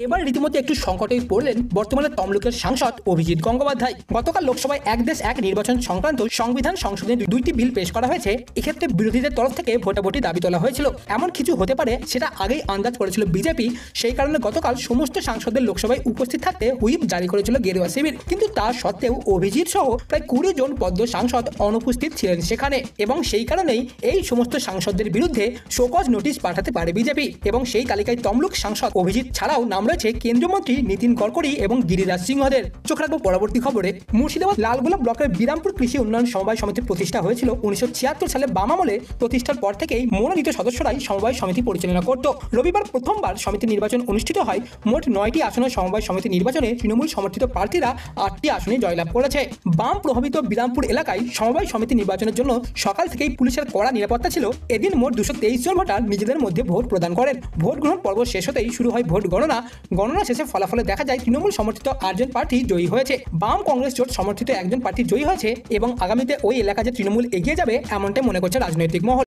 এবার রীতিমতো একটু সংকটে পড়লেন বর্তমানে তমলুকের সাংসদ অভিজিৎ গঙ্গোপাধ্যায়। গতকাল লোকসভায় এক দেশ এক নির্বাচন সংক্রান্ত সংবিধান সংশোধনী দুইটি বিল পেশ করা হয়েছে। এক্ষেত্রে বিরোধীদের তরফ থেকে ভোটাভুটি দাবি তোলা হয়েছিল। এমন কিছু হতে পারে সেটা আগেই আন্দাজ করেছিল বিজেপি। সেই কারণে গতকাল সমস্ত সাংসদদের লোকসভায় উপস্থিত থাকতে হুইপ জারি করেছিল গেরুয়া শিবির। কিন্তু তা সত্ত্বেও অভিজিৎ সহ প্রায় 20 জন পদ্ম সাংসদ অনুপস্থিত ছিলেন সেখানে, এবং সেই কারণেই এই সমস্ত সাংসদদের বিরুদ্ধে শোকজ নোটিশ পাঠাতে পারে বিজেপি। এবং সেই তালিকায় তমলুক সাংসদ অভিজিৎ ছাড়াও নাম রয়েছে কেন্দ্রীয় মন্ত্রী নীতিন গডকরি এবং গিরিরাজ সিংহদের। চোখ রাখবো পরবর্তী খবরে। মুর্শিদাবাদ লালগোলা ব্লকের বিরামপুর কৃষি উন্নয়ন সমবায় সমিতির প্রতিষ্ঠা হয়েছিল 1976 সালে। বাম আমলে প্রতিষ্ঠার পর থেকেই মনোনীত সদস্যরাই সমবায় সমিতি পরিচালনা করত। রবিবার প্রথমবার সমিতি নির্বাচন অনুষ্ঠিত হয়। মোট 9টি আসনের সমবায় সমিতি নির্বাচনে তৃণমূল সমর্থিত প্রার্থীরা 8টি আসনে জয়লাভ করেছে। বাম প্রভাবিত বিরামপুর এলাকায় সমবায় সমিতি নির্বাচনের জন্য সকাল থেকেই পুলিশের কড়া নিরাপত্তা ছিল। এদিন মোট 223 জন ভোটার নিজেদের মধ্যে ভোট প্রদান করেন। ভোট গ্রহণ পর্ব শেষ হতেই শুরু হয় ভোট গণনা। গণনা শেষে ফলাফলে দেখা যায় তৃণমূল সমর্থিত 8 জন প্রার্থী জয়ী হয়েছে। বাম কংগ্রেস জোট সমর্থিত একজন প্রার্থী জয়ী হয়েছে এবং আগামীতে ওই এলাকা যে তৃণমূল এগিয়ে যাবে এমনটাই মনে করছে রাজনৈতিক মহল।